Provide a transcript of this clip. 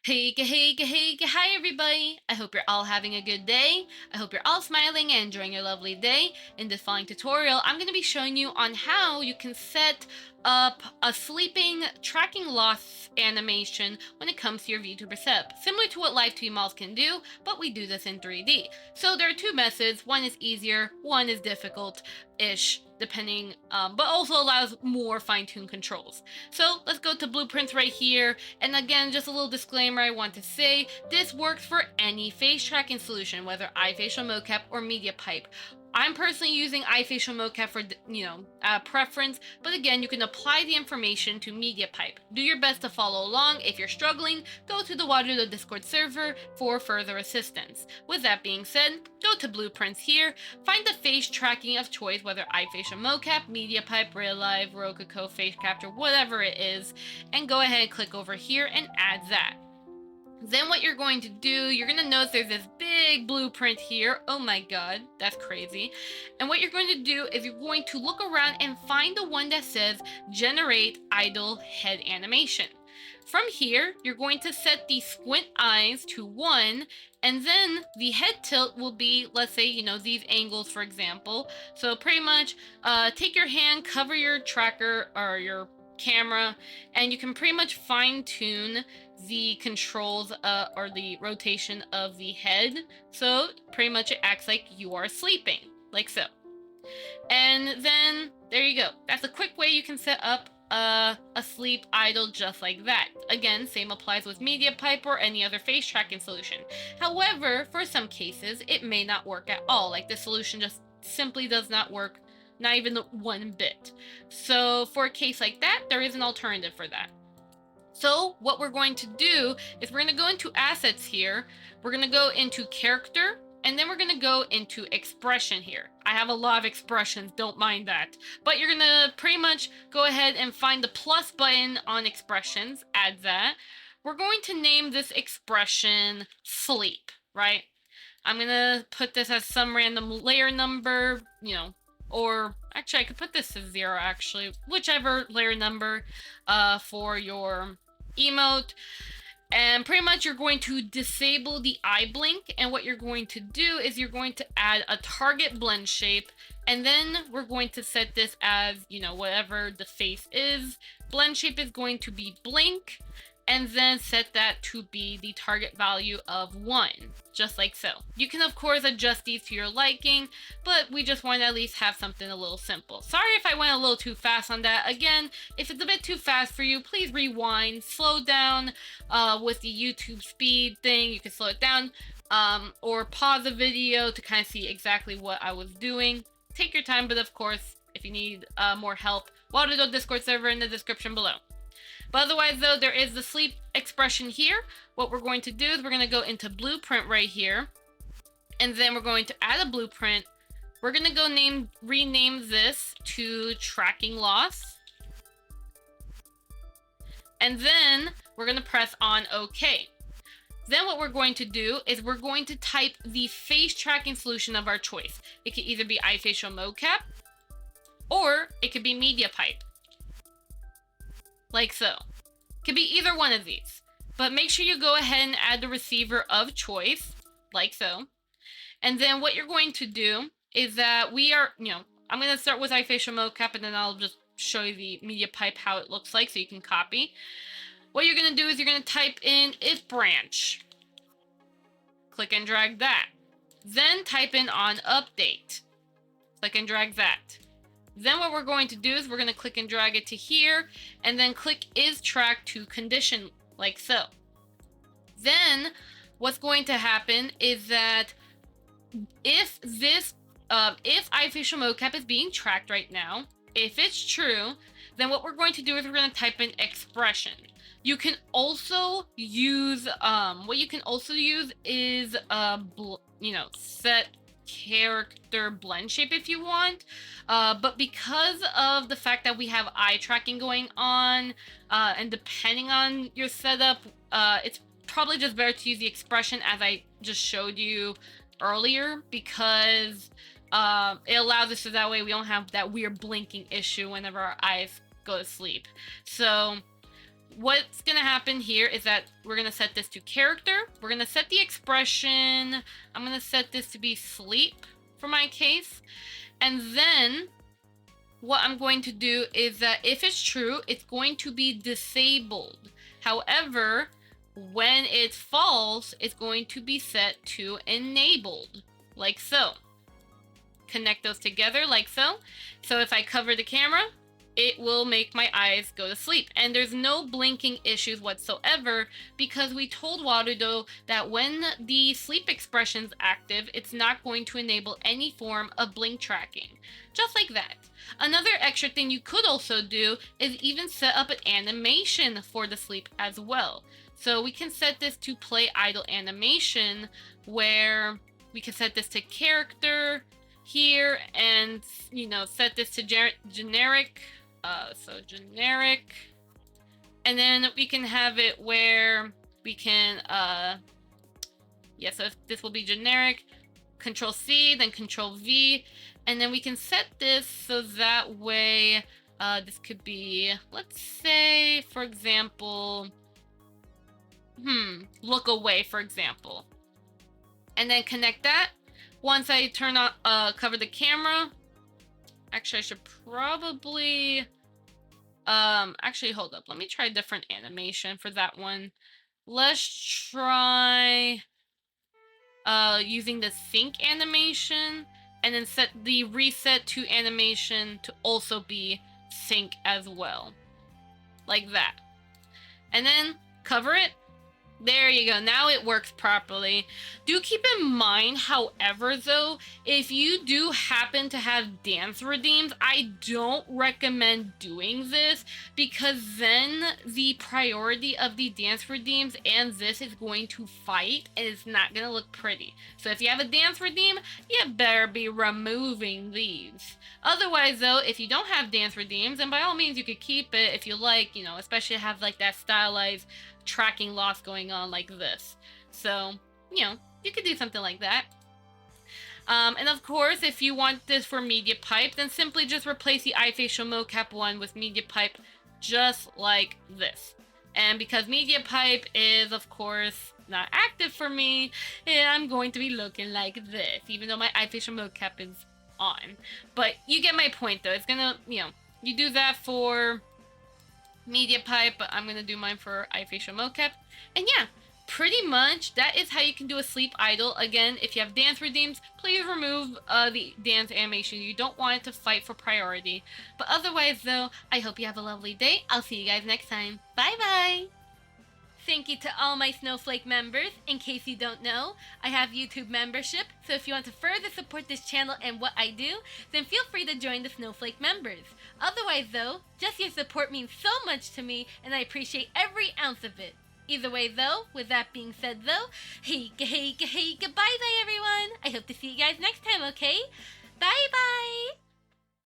Hi everybody! I hope you're all having a good day. I hope you're all smiling and enjoying your lovely day. In this following tutorial, I'm going to be showing you on how you can set up a sleeping tracking loss animation when it comes to your VTuber setup. Similar to what live TV models can do, but we do this in 3D. So there are two methods. One is easier, one is difficult-ish, depending, but also allows more fine-tuned controls. So let's go to blueprints right here. And again, just a little disclaimer I want to say, this works for any face tracking solution, whether iFacial mocap or MediaPipe. I'm personally using iFacial mocap for, preference, but again, you can apply the information to MediaPipe. Do your best to follow along. If you're struggling, go to the Warudo Discord server for further assistance. With that being said, go to blueprints here, find the face tracking of choice, whether iFacial mocap, MediaPipe, Real Life, Rococo, Face Capture, whatever it is, and go ahead and click over here and add that. Then what you're going to do, you're going to notice there's this big blueprint here. Oh my god, that's crazy. And what you're going to do is you're going to look around and find the one that says generate idle head animation. From here, you're going to set the squint eyes to 1, and then the head tilt will be, let's say, these angles, for example. So pretty much take your hand, cover your tracker or your camera, and you can pretty much fine tune the controls or the rotation of the head. So pretty much it acts like you are sleeping, like so. And then there you go. That's a quick way you can set up a sleep idle just like that. Again, same applies with MediaPipe or any other face tracking solution. However, for some cases, it may not work at all. Like the solution just simply does not work, not even one bit. So for a case like that, there is an alternative for that. So what we're going to do is we're going to go into assets here. We're going to go into character, and then we're going to go into expression here. I have a lot of expressions, don't mind that. But you're going to pretty much go ahead and find the plus button on expressions, add that. We're going to name this expression sleep, right? I'm going to put this as some random layer number, or actually I could put this to 0 actually, whichever layer number for your emote. And pretty much you're going to disable the eye blink, and what you're going to do is you're going to add a target blend shape, and then we're going to set this as, whatever the face is. Blend shape is going to be blink, and then set that to be the target value of 1, just like so. You can of course adjust these to your liking, but we just want to at least have something a little simple. Sorry if I went a little too fast on that. Again, if it's a bit too fast for you, please rewind, slow down with the YouTube speed thing. You can slow it down or pause the video to kind of see exactly what I was doing. Take your time, but of course, if you need more help, Warudo Discord server in the description below. But otherwise, though, there is the sleep expression here. What we're going to do is we're going to go into blueprint right here. And then we're going to add a blueprint. We're going to go rename this to tracking loss. And then we're going to press on OK. Then what we're going to do is we're going to type the face tracking solution of our choice. It could either be iFacial mocap or it could be MediaPipe. Like so. Could be either one of these. But make sure you go ahead and add the receiver of choice, like so. And then what you're going to do is that I'm going to start with iFacial mocap, and then I'll just show you the MediaPipe how it looks like so you can copy. What you're going to do is you're going to type in if branch. Click and drag that. Then type in on update. Click and drag that. Then what we're going to do is we're going to click and drag it to here, and then click is track to condition, like so. Then what's going to happen is that if iFacial mocap is being tracked right now, if it's true, then what we're going to do is we're going to type in expression. You can also use set character blend shape if you want, but because of the fact that we have eye tracking going on, and depending on your setup, it's probably just better to use the expression as I just showed you earlier, because it allows us so that way we don't have that weird blinking issue whenever our eyes go to sleep. So what's gonna happen here is that we're gonna set this to character. We're gonna set the expression. I'm gonna set this to be sleep for my case. And then what I'm going to do is that if it's true, it's going to be disabled. However, when it's false, it's going to be set to enabled, like so. Connect those together like so. So if I cover the camera, it will make my eyes go to sleep. And there's no blinking issues whatsoever because we told Warudo that when the sleep expression's active, it's not going to enable any form of blink tracking. Just like that. Another extra thing you could also do is even set up an animation for the sleep as well. So we can set this to play idle animation where we can set this to character here and, you know, set this to generic. So generic, and then we can have it where we can, so this will be generic, Control C, then Control V, and then we can set this so that way, this could be, let's say, for example, look away, for example, and then connect that. Once I turn on, cover the camera, actually, I should probably, actually, hold up. Let me try a different animation for that one. Let's try, using the sync animation and then set the reset to animation to also be sync as well. Like that. And then cover it. There you go. Now it works properly. Do keep in mind, however, though, if you do happen to have dance redeems, I don't recommend doing this because then the priority of the dance redeems and this is going to fight and it's not going to look pretty. So if you have a dance redeem, you better be removing these. Otherwise, though, if you don't have dance redeems, then by all means you could keep it if you like, you know, especially have like that stylized tracking loss going on like this. So, you know, you could do something like that. And of course, if you want this for media pipe, then simply just replace the iFacial mocap one with media pipe just like this. And because media pipe is, of course, not active for me, I'm going to be looking like this, even though my iFacial mocap is on. But you get my point, though. It's gonna, you know, you do that for media pipe, but I'm gonna do mine for iFacial mocap. And yeah, pretty much that is how you can do a sleep idle. Again, if you have dance redeems, please remove the dance animation. You don't want it to fight for priority. But otherwise, though, I hope you have a lovely day. I'll see you guys next time. Bye bye. Thank you to all my Snowflake members. In case you don't know, I have YouTube membership, so if you want to further support this channel and what I do, then feel free to join the Snowflake members. Otherwise, though, just your support means so much to me, and I appreciate every ounce of it. Either way, though, with that being said, though, hey, goodbye, everyone. I hope to see you guys next time, okay? Bye-bye.